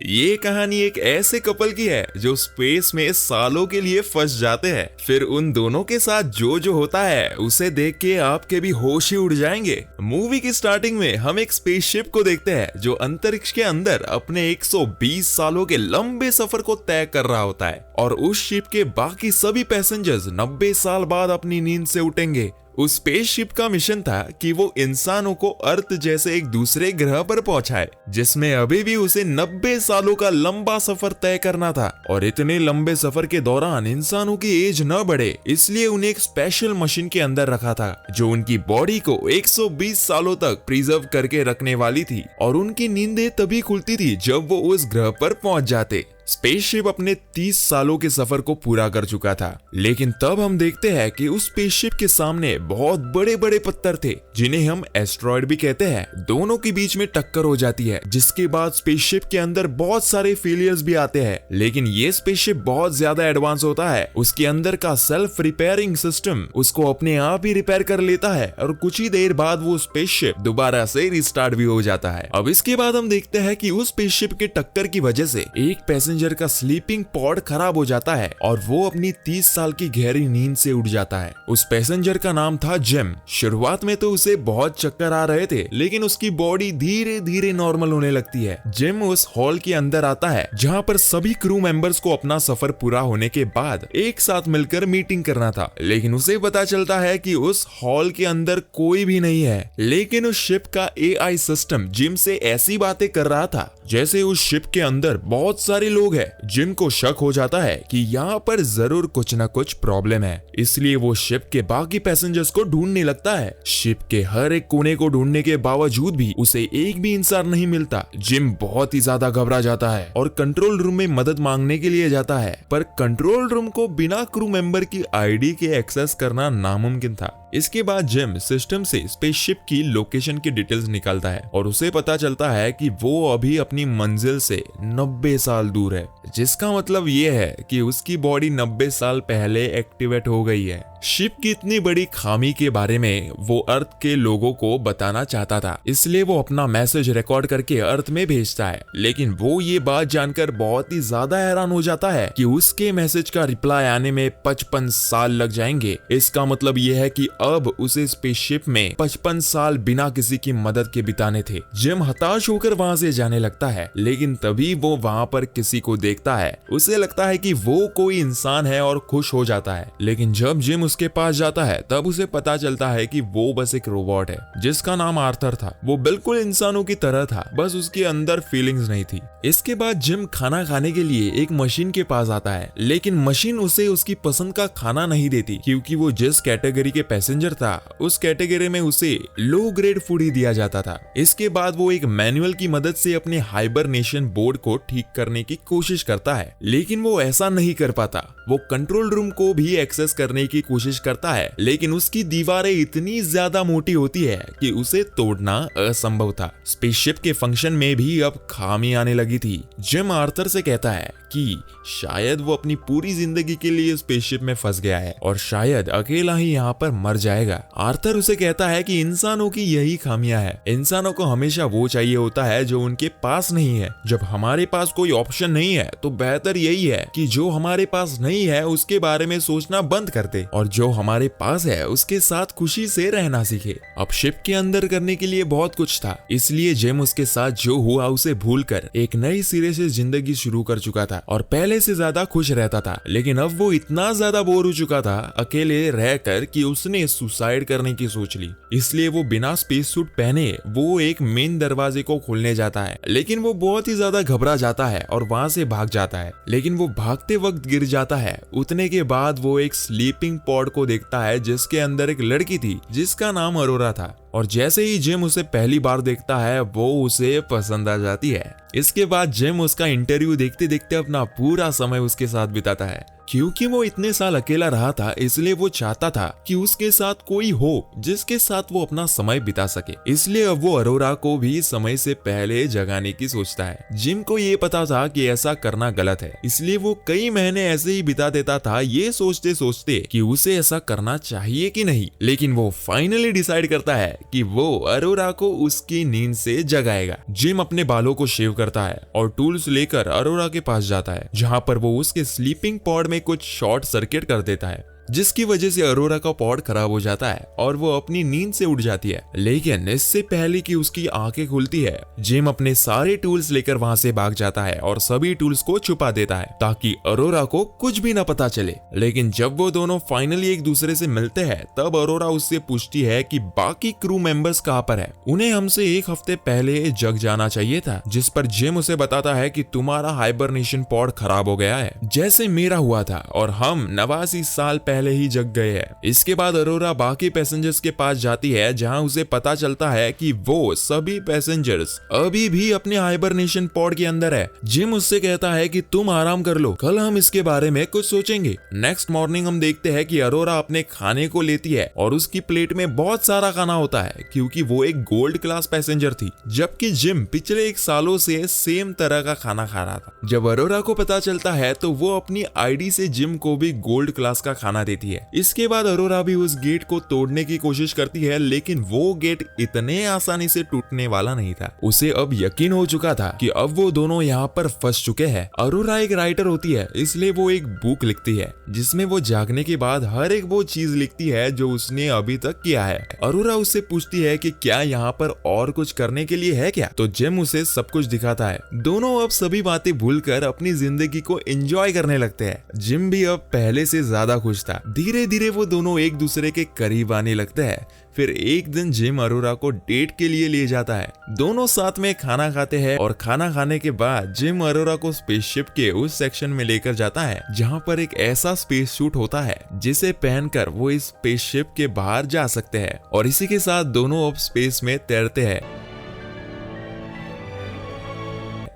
ये कहानी एक ऐसे कपल की है जो स्पेस में सालों के लिए फंस जाते हैं। फिर उन दोनों के साथ जो होता है उसे देख के आपके भी होश ही उड़ जाएंगे। मूवी की स्टार्टिंग में हम एक स्पेसशिप को देखते हैं जो अंतरिक्ष के अंदर अपने 120 सालों के लंबे सफर को तय कर रहा होता है और उस शिप के बाकी सभी पैसेंजर्स 90 साल बाद अपनी नींद से उठेंगे। उस स्पेसशिप का मिशन था कि वो इंसानों को अर्थ जैसे एक दूसरे ग्रह पर पहुंचाए, जिसमें अभी भी उसे 90 सालों का लंबा सफर तय करना था। और इतने लंबे सफर के दौरान इंसानों की एज न बढ़े, इसलिए उन्हें एक स्पेशल मशीन के अंदर रखा था जो उनकी बॉडी को 120 सालों तक प्रिजर्व करके रखने वाली थी और उनकी नींदें तभी खुलती थी जब वो उस ग्रह पर पहुंच जाते। स्पेसशिप अपने 30 सालों के सफर को पूरा कर चुका था, लेकिन तब हम देखते हैं कि उस स्पेसशिप के सामने बहुत बड़े बड़े पत्थर थे जिन्हें हम एस्ट्रॉयड भी कहते हैं। दोनों के बीच में टक्कर हो जाती है, जिसके बाद स्पेसशिप के अंदर बहुत सारे फेलियर्स भी आते हैं। लेकिन ये स्पेसशिप बहुत ज्यादा एडवांस होता है, उसके अंदर का सेल्फ रिपेयरिंग सिस्टम उसको अपने आप ही रिपेयर कर लेता है और कुछ ही देर बाद वो स्पेसशिप दोबारा से रिस्टार्ट भी हो जाता है। अब इसके बाद हम देखते हैं कि उस स्पेसशिप के टक्कर की वजह से एक पैसेंजर का स्लीपिंग पॉड खराब हो जाता है और वो अपनी 30 साल की गहरी नींद से उठ जाता है। उस पैसेंजर का नाम था जिम। शुरुआत में तो उसे बहुत चक्कर आ रहे थे, लेकिन उसकी बॉडी धीरे धीरे नॉर्मल होने लगती है। जिम उस हॉल के अंदर आता है जहाँ पर सभी क्रू मेंबर्स को अपना सफर पूरा होने के बाद एक साथ मिलकर मीटिंग करना था, लेकिन उसे पता चलता है कि उस हॉल के अंदर कोई भी नहीं है। लेकिन उस शिप का AI सिस्टम जिम से ऐसी बातें कर रहा था जैसे उस शिप के अंदर बहुत सारे लोग हैं। जिम को शक हो जाता है कि यहाँ पर जरूर कुछ न कुछ प्रॉब्लम है, इसलिए वो शिप के बाकी पैसेंजर्स को ढूंढने लगता है। शिप के हर एक कोने को ढूंढने के बावजूद भी उसे एक भी इंसान नहीं मिलता। जिम बहुत ही ज्यादा घबरा जाता है और कंट्रोल रूम में मदद मांगने के लिए जाता है, पर कंट्रोल रूम को बिना क्रू मेंबर की ID के एक्सेस करना नामुमकिन था। इसके बाद जिम सिस्टम से स्पेसशिप की लोकेशन की डिटेल्स निकालता है और उसे पता चलता है कि वो अभी अपनी मंजिल से 90 साल दूर है, जिसका मतलब ये है कि उसकी बॉडी 90 साल पहले एक्टिवेट हो गई है। शिप की इतनी बड़ी खामी के बारे में वो अर्थ के लोगों को बताना चाहता था, इसलिए वो अपना मैसेज रिकॉर्ड करके अर्थ में भेजता है। लेकिन वो ये बात जानकर बहुत ही ज्यादा हैरान हो जाता है कि उसके मैसेज का रिप्लाई आने में 55 साल लग जाएंगे। इसका मतलब ये है कि अब उसे स्पेसशिप में 55 साल बिना किसी की मदद के बिताने थे। जिम हताश होकर वहां से जाने लगता है, लेकिन तभी वो वहां पर किसी को देखता है। उसे लगता है कि वो कोई इंसान है और खुश हो जाता है, लेकिन जब जिम उसके पास जाता है तब उसे पता चलता है कि वो बस एक रोबोट है जिसका नाम आर्थर था। वो बिल्कुल इंसानों की तरह था, बस उसके अंदर फीलिंग्स नहीं थी। इसके बाद जिम खाना खाने के लिए एक मशीन के पास आता है, लेकिन मशीन उसे उसकी पसंद का खाना नहीं देती, क्योंकि वो जिस कैटेगरी के पैसेंजर था उस कैटेगरी में उसे लो ग्रेड फूड ही दिया जाता था। इसके बाद वो एक मैनुअल की मदद से अपने हाइबरनेशन बोर्ड को ठीक करने की कोशिश करता है, लेकिन वो ऐसा नहीं कर पाता। वो कंट्रोल रूम को भी एक्सेस करने की कोशिश करता है, लेकिन उसकी दीवारें इतनी ज्यादा मोटी होती है कि उसे तोड़ना असंभव था। स्पेसशिप के फंक्शन में भी अब खामी आने लगी थी। जिम आर्थर से कहता है कि शायद वो अपनी पूरी जिंदगी के लिए स्पेसशिप में फंस गया है और शायद अकेला ही यहाँ पर मर जाएगा। आर्थर उसे कहता है कि इंसानों की यही खामियां है। इंसानों को हमेशा वो चाहिए होता है जो उनके पास नहीं है। जब हमारे पास कोई ऑप्शन नहीं है तो बेहतर यही है कि जो हमारे पास नहीं है उसके बारे में सोचना बंद कर दे और जो हमारे पास है उसके साथ खुशी से रहना सीखे। अब शिप के अंदर करने के लिए बहुत कुछ था, इसलिए जिम उसके साथ जो हुआ उसे भूलकर एक नई सिरे से जिंदगी शुरू कर चुका था और पहले से ज्यादा खुश रहता था। लेकिन अब वो इतना ज्यादा बोर हो चुका था अकेले रहकर कि उसने सुसाइड करने की सोच ली। इसलिए वो बिना स्पेस सूट पहने वो एक मेन दरवाजे को खोलने जाता है, लेकिन वो बहुत ही ज्यादा घबरा जाता है और वहां से भाग जाता है। लेकिन वो भागते वक्त गिर जाता है। उतने के बाद वो एक स्लीपिंग पॉड को देखता है जिसके अंदर एक लड़की थी जिसका नाम अरोरा था, और जैसे ही जिम उसे पहली बार देखता है वो उसे पसंद आ जाती है। इसके बाद जिम उसका इंटरव्यू देखते देखते अपना पूरा समय उसके साथ बिताता है। क्योंकि वो इतने साल अकेला रहा था, इसलिए वो चाहता था कि उसके साथ कोई हो जिसके साथ वो अपना समय बिता सके। इसलिए अब वो अरोरा को भी समय से पहले जगाने की सोचता है। जिम को ये पता था कि ऐसा करना गलत है, इसलिए वो कई महीने ऐसे ही बिता देता था, ये सोचते सोचते कि उसे ऐसा करना चाहिए कि नहीं। लेकिन वो फाइनली डिसाइड करता है कि वो अरोरा को उसकी नींद से जगाएगा। जिम अपने बालों को शेव करता है और टूल्स लेकर अरोरा के पास जाता है, जहाँ पर वो उसके स्लीपिंग पॉड में कुछ शॉर्ट सर्किट कर देता है, जिसकी वजह से अरोरा का पॉड खराब हो जाता है और वो अपनी नींद से उठ जाती है। लेकिन इससे पहले कि उसकी आंखें खुलती है, जिम अपने सारे टूल्स लेकर वहां से भाग जाता है और सभी टूल्स को छुपा देता है ताकि अरोरा को कुछ भी न पता चले। लेकिन जब वो दोनों फाइनली एक दूसरे से मिलते हैं, तब अरोरा उससे पूछती है कि बाकी क्रू मेंबर्स कहाँ पर है। उन्हें हमसे एक हफ्ते पहले जग जाना चाहिए था। जिस पर जिम उसे बताता है कि तुम्हारा हाइबरनेशन पॉड खराब हो गया है, जैसे मेरा हुआ था, और हम 89 साल पहले ही जग गए हैं। इसके बाद अरोरा बाकी पैसेंजर्स के पास जाती है, जहां उसे पता चलता है कि वो सभी पैसेंजर्स अभी भी अपने हाइबरनेशन पॉड के अंदर है। जिम उससे कहता है कि तुम आराम कर लो, कल हम इसके बारे में कुछ सोचेंगे। नेक्स्ट मॉर्निंग हम देखते हैं कि अरोरा अपने खाने को लेती है और उसकी प्लेट में बहुत सारा खाना होता है, क्योंकि वो एक गोल्ड क्लास पैसेंजर थी, जबकि जिम पिछले 1 सालों से सेम तरह का खाना खा रहा था। जब अरोरा को पता चलता है तो वो अपनी आईडी से जिम को भी गोल्ड क्लास का खाना देती है। इसके बाद अरोरा भी उस गेट को तोड़ने की कोशिश करती है, लेकिन वो गेट इतने आसानी से टूटने वाला नहीं था। उसे अब यकीन हो चुका था कि अब वो दोनों यहाँ पर फंस चुके हैं। अरोरा एक राइटर होती है, इसलिए वो एक बुक लिखती है जिसमें वो जागने के बाद हर एक वो चीज लिखती है जो उसने अभी तक किया है। अरोरा उससे पूछती है कि क्या यहाँ पर और कुछ करने के लिए है क्या, तो जिम उसे सब कुछ दिखाता है। दोनों अब सभी बातें भूलकर अपनी जिंदगी को एंजॉय करने लगते हैं। जिम भी अब पहले से ज्यादा खुश था। धीरे धीरे वो दोनों एक दूसरे के करीब आने लगते हैं। फिर एक दिन जिम अरोरा को डेट के लिए ले जाता है। दोनों साथ में खाना खाते हैं और खाना खाने के बाद जिम अरोरा को स्पेसशिप के उस सेक्शन में लेकर जाता है जहां पर एक ऐसा स्पेस सूट होता है जिसे पहनकर वो इस स्पेसशिप के बाहर जा सकते हैं, और इसी के साथ दोनों अब स्पेस में तैरते हैं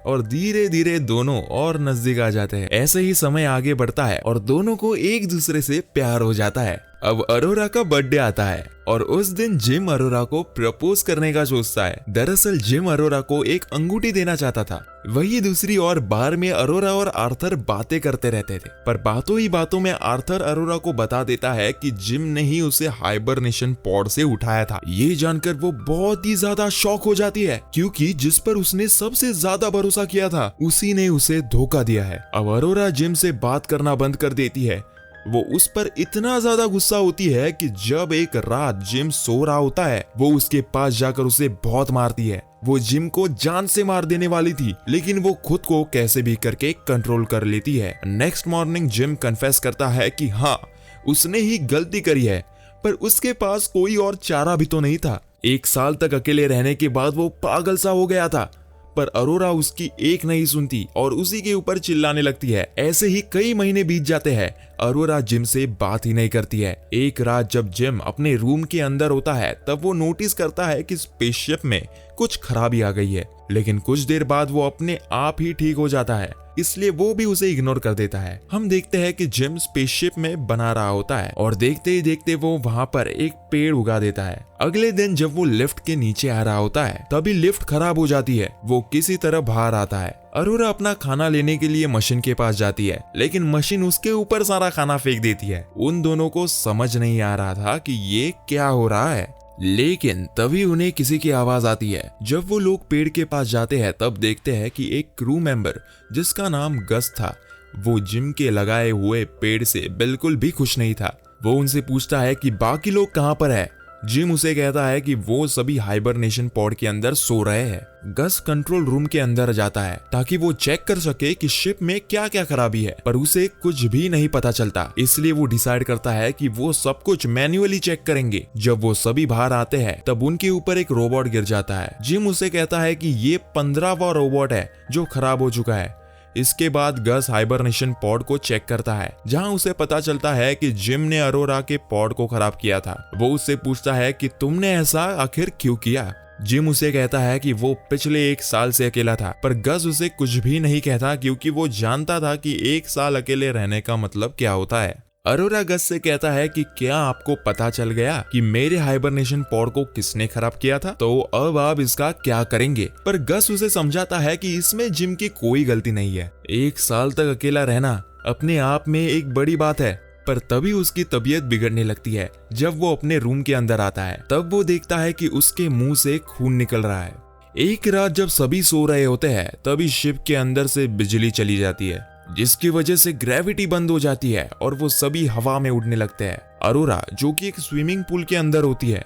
और धीरे धीरे दोनों और नजदीक आ जाते हैं। ऐसे ही समय आगे बढ़ता है और दोनों को एक दूसरे से प्यार हो जाता है। अब अरोरा का बर्थडे आता है और उस दिन जिम अरोरा को प्रपोज करने का सोचता है। दरअसल जिम अरोरा को एक अंगूठी देना चाहता था। वही दूसरी ओर बार में अरोरा और आर्थर बातें करते रहते थे, पर बातों ही बातों में आर्थर अरोरा को बता देता है कि जिम ने ही उसे हाइबरनेशन पॉड से उठाया था। ये जानकर वो बहुत ही ज्यादा शॉक हो जाती है, क्योंकि जिस पर उसने सबसे ज्यादा भरोसा किया था उसी ने उसे धोखा दिया है। अब अरोरा जिम से बात करना बंद कर देती है। वो उस पर इतना ज्यादा गुस्सा होती है कि जब एक रात जिम सो रहा होता है, वो उसके पास जाकर उसे बहुत मारती है। वो जिम को जान से मार देने वाली थी, लेकिन वो खुद को कैसे भी करके कंट्रोल कर लेती है। नेक्स्ट मॉर्निंग जिम कन्फेस करता है कि हाँ, उसने ही गलती करी है, पर उसके पास कोई और चारा भी तो नहीं था। 1 साल तक अकेले रहने के बाद वो पागल सा हो गया था, पर अरोरा उसकी एक नहीं सुनती और उसी के ऊपर चिल्लाने लगती है। ऐसे ही कई महीने बीत जाते हैं। अरोरा जिम से बात ही नहीं करती है। एक रात जब जिम अपने रूम के अंदर होता है, तब वो नोटिस करता है कि स्पेसशिप में कुछ खराबी आ गई है, लेकिन कुछ देर बाद वो अपने आप ही ठीक हो जाता है, इसलिए वो भी उसे इग्नोर कर देता है। हम देखते हैं कि जिम स्पेसशिप में बना रहा होता है और देखते ही देखते वो वहाँ पर एक पेड़ उगा देता है। अगले दिन जब वो लिफ्ट के नीचे आ रहा होता है, तभी लिफ्ट खराब हो जाती है। वो किसी तरह बाहर आता है। अरोरा अपना खाना लेने के लिए मशीन के पास जाती है, लेकिन मशीन उसके ऊपर सारा खाना फेंक देती है। उन दोनों को समझ नहीं आ रहा था कि ये क्या हो रहा है, लेकिन तभी उन्हें किसी की आवाज आती है। जब वो लोग पेड़ के पास जाते हैं, तब देखते हैं कि एक क्रू मेंबर जिसका नाम गस था, वो जिम के लगाए हुए पेड़ से बिल्कुल भी खुश नहीं था। वो उनसे पूछता है कि बाकी लोग कहाँ पर है। जिम उसे कहता है कि वो सभी हाइबरनेशन पॉड के अंदर सो रहे हैं। गस कंट्रोल रूम के अंदर जाता है ताकि वो चेक कर सके कि शिप में क्या क्या खराबी है, पर उसे कुछ भी नहीं पता चलता। इसलिए वो डिसाइड करता है कि वो सब कुछ मैन्युअली चेक करेंगे। जब वो सभी बाहर आते हैं, तब उनके ऊपर एक रोबोट गिर जाता है। जिम उसे कहता है कि ये 15वां रोबोट है जो खराब हो चुका है। इसके बाद गस हाइबरनेशन पॉड को चेक करता है, जहां उसे पता चलता है कि जिम ने अरोरा के पॉड को खराब किया था। वो उससे पूछता है कि तुमने ऐसा आखिर क्यों किया। जिम उसे कहता है कि वो पिछले 1 साल से अकेला था, पर गस उसे कुछ भी नहीं कहता क्योंकि वो जानता था कि 1 साल अकेले रहने का मतलब क्या होता है। अरोरा गस से कहता है कि क्या आपको पता चल गया कि मेरे हाइबरनेशन पॉड को किसने खराब किया था, तो अब आप इसका क्या करेंगे। पर गस उसे समझाता है कि इसमें जिम की कोई गलती नहीं है। 1 साल तक अकेला रहना अपने आप में एक बड़ी बात है। पर तभी उसकी तबीयत बिगड़ने लगती है। जब वो अपने रूम के अंदर आता है तब वो देखता है कि उसके मुंह से खून निकल रहा है। एक रात जब सभी सो रहे होते हैं तभी शिप के अंदर से बिजली चली जाती है, जिसकी वजह से ग्रेविटी बंद हो जाती है और वो सभी हवा में उड़ने लगते हैं। अरोरा, जो कि एक स्विमिंग पूल के अंदर होती है,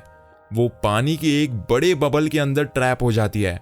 वो पानी के एक बड़े बबल के अंदर ट्रैप हो जाती है।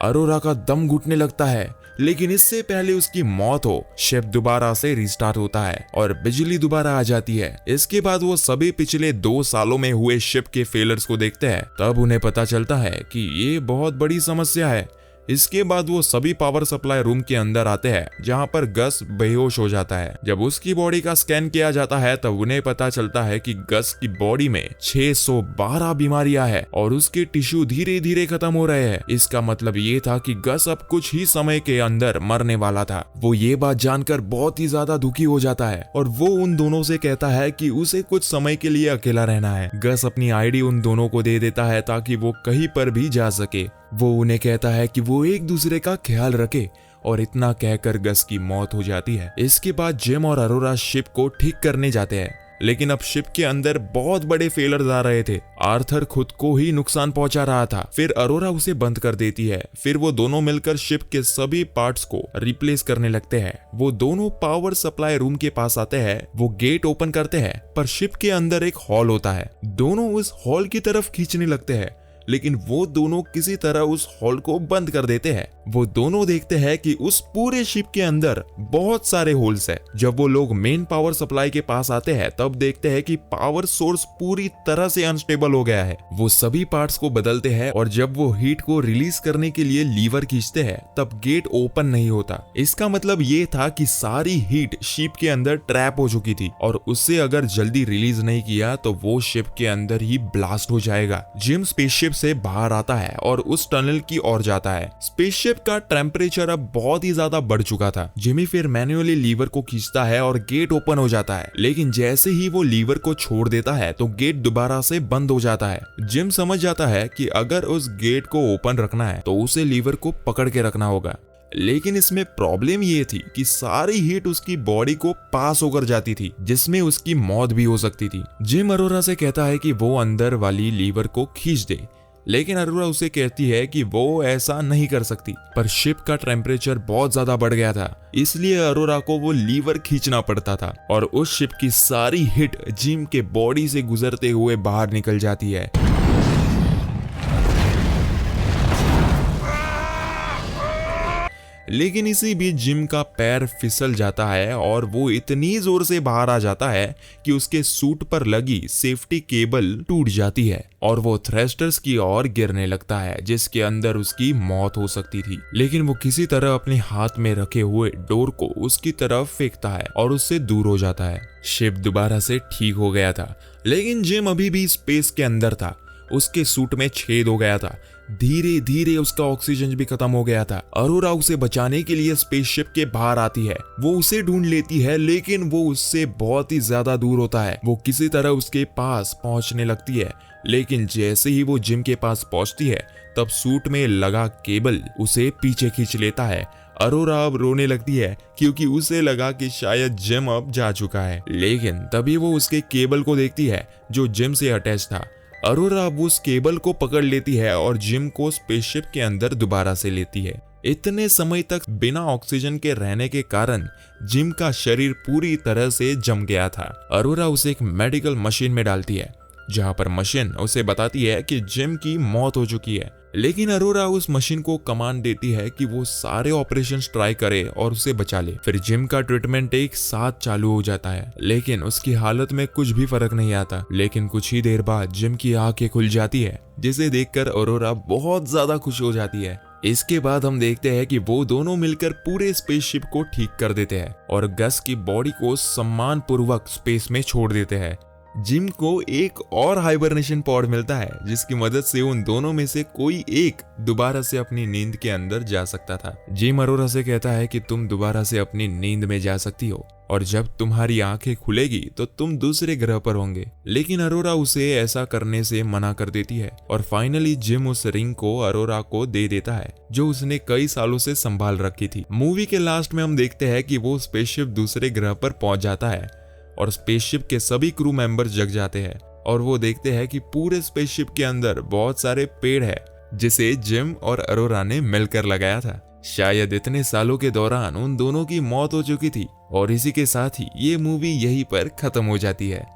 अरोरा का दम घुटने लगता है, लेकिन इससे पहले उसकी मौत हो, शिप दोबारा से रिस्टार्ट होता है और बिजली दोबारा आ जाती है। इसके बाद वो सभी पिछले 2 सालों में हुए शिप के फेलर्स को देखते हैं। तब उन्हें पता चलता है कि ये बहुत बड़ी समस्या है। इसके बाद वो सभी पावर सप्लाई रूम के अंदर आते हैं, जहां पर गस बेहोश हो जाता है। जब उसकी बॉडी का स्कैन किया जाता है तब उन्हें पता चलता है कि गस की बॉडी में 612 बीमारियां हैं और उसके टिश्यू धीरे धीरे खत्म हो रहे हैं। इसका मतलब ये था कि गस अब कुछ ही समय के अंदर मरने वाला था। वो ये बात जानकर बहुत ही ज्यादा दुखी हो जाता है और वो उन दोनों से कहता है कि उसे कुछ समय के लिए अकेला रहना है। गस अपनी आईडी उन दोनों को दे देता है ताकि वो कहीं पर भी जा सके। वो उन्हें कहता है कि वो एक दूसरे का ख्याल रखे और इतना कहकर गस की मौत हो जाती है। इसके बाद जिम और अरोरा शिप को ठीक करने जाते हैं, लेकिन अब शिप के अंदर बहुत बड़े फेलर्स आ रहे थे। आर्थर खुद को ही नुकसान पहुंचा रहा था। फिर अरोरा उसे बंद कर देती है। फिर वो दोनों मिलकर शिप के सभी पार्ट्स को रिप्लेस करने लगते हैं। वो दोनों पावर सप्लाई रूम के पास आते हैं। वो गेट ओपन करते हैं, पर शिप के अंदर एक हॉल होता है। दोनों उस हॉल की तरफ खींचने लगते हैं, लेकिन वो दोनों किसी तरह उस हॉल को बंद कर देते हैं। वो दोनों देखते हैं कि उस पूरे शिप के अंदर बहुत सारे होल्स हैं। जब वो लोग मेन पावर सप्लाई के पास आते हैं तब देखते हैं कि पावर सोर्स पूरी तरह से अनस्टेबल हो गया है। वो सभी पार्ट्स को बदलते हैं और जब वो हीट को रिलीज करने के लिए लीवर खींचते हैं तब गेट ओपन नहीं होता। इसका मतलब ये था कि सारी हीट शिप के अंदर ट्रैप हो चुकी थी और उससे अगर जल्दी रिलीज नहीं किया तो वो शिप के अंदर ही ब्लास्ट हो जाएगा। जिम स्पेसशिप से बाहर आता है और उस टनल की ओर जाता है। स्पेसशिप का टेम्परेचर अब बहुत ही ज्यादा बढ़ चुका था। जिमी फिर मैन्युअली लीवर को खींचता है और गेट ओपन हो जाता है, लेकिन जैसे ही वो लीवर को छोड़ देता है तो गेट दोबारा से बंद हो जाता है। जिम समझ जाता है कि अगर उस गेट को ओपन रखना है तो उसे लीवर को पकड़ के रखना होगा, लेकिन इसमें प्रॉब्लम ये थी कि सारी हीट उसकी बॉडी को पास होकर जाती थी, जिसमें उसकी मौत भी हो सकती थी। जिम अरोरा से कहता है कि वो अंदर वाली लीवर को खींच दे, लेकिन अरोरा उसे कहती है कि वो ऐसा नहीं कर सकती। पर शिप का टेम्परेचर बहुत ज्यादा बढ़ गया था, इसलिए अरोरा को वो लीवर खींचना पड़ता था और उस शिप की सारी हीट जिम के बॉडी से गुजरते हुए बाहर निकल जाती है। लेकिन इसी बीच जिम का पैर फिसल जाता है और वो इतनी जोर से बाहर आ जाता है कि उसके सूट पर लगी सेफ्टी केबल टूट जाती है और वो थ्रस्टर्स की ओर गिरने लगता है, जिसके अंदर उसकी मौत हो सकती थी। लेकिन वो किसी तरह अपने हाथ में रखे हुए डोर को उसकी तरफ फेंकता है और उससे दूर हो जाता है। शिप दोबारा से ठीक हो गया था, लेकिन जिम अभी भी स्पेस के अंदर था। उसके सूट में छेद हो गया था। धीरे धीरे उसका ऑक्सीजन भी खत्म हो गया था। अरोरा उसे बचाने के लिए स्पेसशिप के बाहर आती है। वो उसे ढूंढ लेती है, लेकिन वो उससे बहुत ही ज्यादा दूर होता है। वो किसी तरह उसके पास पहुंचने लगती है, लेकिन जैसे ही वो जिम के पास पहुंचती है तब सूट में लगा केबल उसे पीछे खींच लेता है। अरोरा अब रोने लगती है क्योंकि उसे लगा कि शायद जिम अब जा चुका है, लेकिन तभी वो उसके केबल को देखती है जो जिम से अटैच था। अरोरा अब उस केबल को पकड़ लेती है और जिम को स्पेसशिप के अंदर दोबारा से लेती है। इतने समय तक बिना ऑक्सीजन के रहने के कारण जिम का शरीर पूरी तरह से जम गया था। अरोरा उसे एक मेडिकल मशीन में डालती है, जहां पर मशीन उसे बताती है कि जिम की मौत हो चुकी है। लेकिन अरोरा उस मशीन को कमांड देती है कि वो सारे ऑपरेशंस ट्राई करे और उसे बचा ले। फिर जिम का ट्रीटमेंट एक साथ चालू हो जाता है, लेकिन उसकी हालत में कुछ भी फर्क नहीं आता। लेकिन कुछ ही देर बाद जिम की आंखें खुल जाती है, जिसे देखकर अरोरा बहुत ज्यादा खुश हो जाती है। इसके बाद हम देखते हैं कि वो दोनों मिलकर पूरे स्पेसशिप को ठीक कर देते हैं और गस की बॉडी को सम्मान पूर्वक स्पेस में छोड़ देते हैं। जिम को एक और हाइबरनेशन पॉड मिलता है जिसकी मदद से उन दोनों में से कोई एक दोबारा से अपनी नींद के अंदर जा सकता था। जिम अरोरा से कहता है कि तुम दोबारा से अपनी नींद में जा सकती हो और जब तुम्हारी आंखें खुलेगी तो तुम दूसरे ग्रह पर होंगे, लेकिन अरोरा उसे ऐसा करने से मना कर देती है और फाइनली जिम उस रिंग को अरोरा को दे देता है जो उसने कई सालों से संभाल रखी थी। मूवी के लास्ट में हम देखते हैं कि वो स्पेसशिप दूसरे ग्रह पर पहुंच जाता है और स्पेसशिप के सभी क्रू मेंबर जग जाते हैं और वो देखते हैं कि पूरे स्पेसशिप के अंदर बहुत सारे पेड़ है जिसे जिम और अरोरा ने मिलकर लगाया था। शायद इतने सालों के दौरान उन दोनों की मौत हो चुकी थी और इसी के साथ ही ये मूवी यहीं पर खत्म हो जाती है।